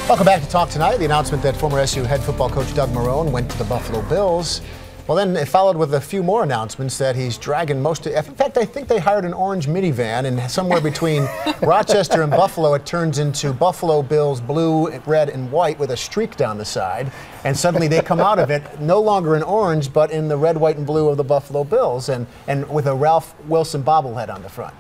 Welcome back to Talk Tonight. The announcement that former SU head football coach Doug Marrone went to the Buffalo Bills. Well, then it followed with a few more announcements that he's dragging most of. In fact, I think they hired an orange minivan, and somewhere between Rochester and Buffalo, it turns into Buffalo Bills blue, red, and white with a streak down the side. And suddenly they come out of it no longer in orange, but in the red, white, and blue of the Buffalo Bills, and with a Ralph Wilson bobblehead on the front.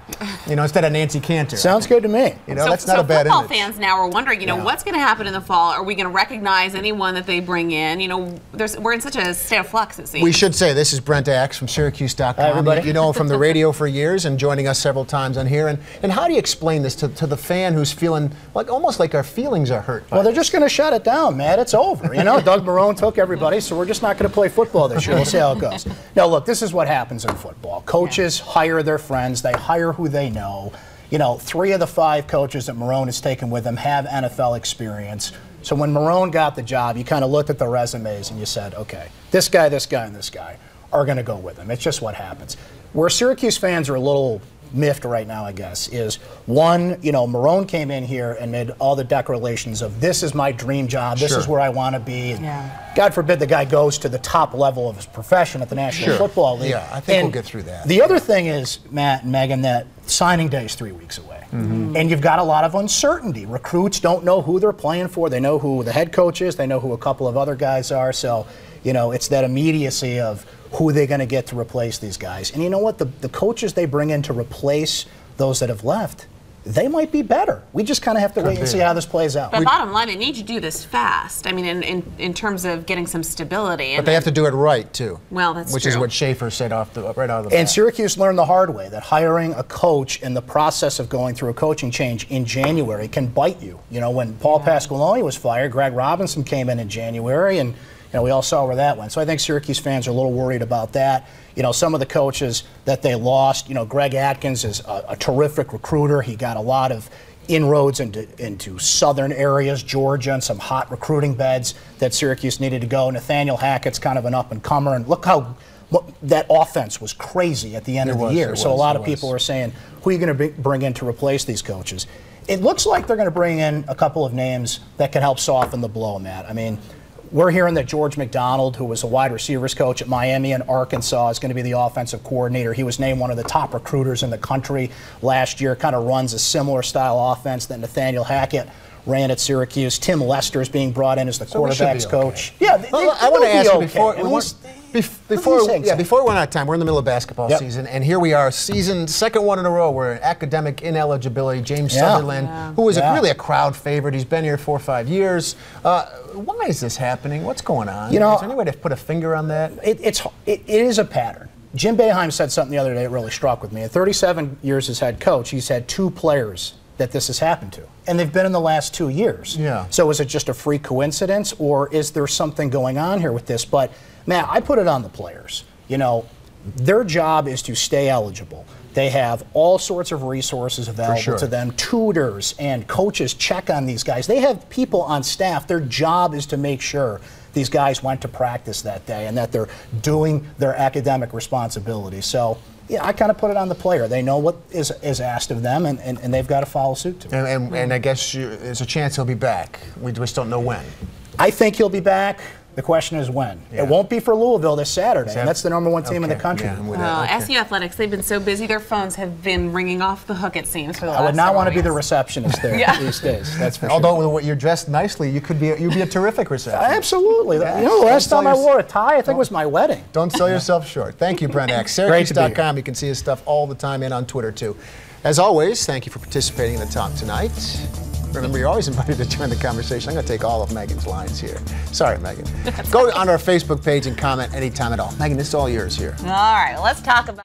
You know, instead of Nancy Cantor. Sounds good to me. You know, that's not a bad image. Football fans now are wondering, you know, what's going to happen in the fall? Are we going to recognize anyone that they bring in? You know, we're in such a state of flux, it seems. We should say this is Brent from Syracuse.com. Hi, everybody. You know from the radio for years and joining us several times on here. And how do you explain this to the fan who's feeling like almost like our feelings are hurt? Well, they're just going to shut it down, Matt. It's over. You know, Doug Marrone took everybody, so we're just not going to play football this year. We'll see how it goes. Now, look, this is what happens in football. Coaches hire their friends. They hire who they know. You know, 3 of the 5 coaches that Marrone has taken with him have NFL experience. So when Marrone got the job, you kind of looked at the resumes and you said, okay, this guy, and this guy are going to go with him. It's just what happens. Where Syracuse fans are a little miffed right now, I guess, is one, you know, Marrone came in here and made all the declarations of this is my dream job, this is where I want to be. And God forbid the guy goes to the top level of his profession at the National Football League. Yeah, I think we'll get through that. The other thing is, Matt and Megan, that signing day is 3 weeks away. And you've got a lot of uncertainty. Recruits don't know who they're playing for. They know who the head coach is. They know who a couple of other guys are. So, you know, it's that immediacy of who they're going to get to replace these guys. And you know what? The coaches they bring in to replace those that have left, they might be better. We just kind of have to wait and see how this plays out. But bottom line, they need to do this fast. I mean, in terms of getting some stability. But they have to do it right, too. Well, that's Which true. is what Schaefer said right out of the bat. And Syracuse learned the hard way that hiring a coach in the process of going through a coaching change in January can bite you. You know, when Paul Pasqualoni was fired, Greg Robinson came in January, and you know, we all saw where that went. So I think Syracuse fans are a little worried about that. You know, some of the coaches that they lost, you know, Greg Atkins is a terrific recruiter. He got a lot of inroads into southern areas, Georgia, and some hot recruiting beds that Syracuse needed to go. Nathaniel Hackett's kind of an up-and-comer, and look how that offense was crazy at the end of the year. So a lot of people are saying, who are you going to bring in to replace these coaches? It looks like they're going to bring in a couple of names that can help soften the blow, Matt. I mean, we're hearing that George McDonald, who was a wide receivers coach at Miami and Arkansas, is going to be the offensive coordinator. He was named one of the top recruiters in the country last year, kind of runs a similar style offense that Nathaniel Hackett ran at Syracuse. Tim Lester is being brought in as the quarterback's coach. Yeah, I want to ask you before we run out of time, we're in the middle of basketball season, and here we are, second one in a row. We're in academic ineligibility. James Sutherland, who is really a crowd favorite. He's been here 4 or 5 years. Why is this happening? What's going on? You know, is there any way to put a finger on that? It is a pattern. Jim Boeheim said something the other day that really struck with me. In 37 years as head coach, he's had 2 players that this has happened to. And they've been in the last 2 years. Yeah. So is it just a freak coincidence, or is there something going on here with this? But, Matt, I put it on the players. You know, their job is to stay eligible. They have all sorts of resources available to them. Tutors and coaches check on these guys. They have people on staff. Their job is to make sure these guys went to practice that day and that they're doing their academic responsibilities. So, yeah, I kind of put it on the player. They know what is asked of them, and they've got to follow suit to it. And I guess there's a chance he'll be back. We just don't know when. I think he'll be back. The question is when. It won't be for Louisville this Saturday, and that's the #1 team in the country. SU Athletics, they've been so busy, their phones have been ringing off the hook, it seems, for the last I would not want to be the receptionist there these days. That's for sure. Although you're dressed nicely, you'd be a terrific receptionist. Absolutely. You know, the last time I wore a tie, I think it was my wedding. Don't sell yourself short. Thank you, Brent. Syracuse.com. You can see his stuff all the time and on Twitter, too. As always, thank you for participating in the Talk Tonight. Remember, you're always invited to join the conversation. I'm going to take all of Megan's lines here. Sorry, Megan. Go on our Facebook page and comment anytime at all. Megan, this is all yours here. All right, let's talk about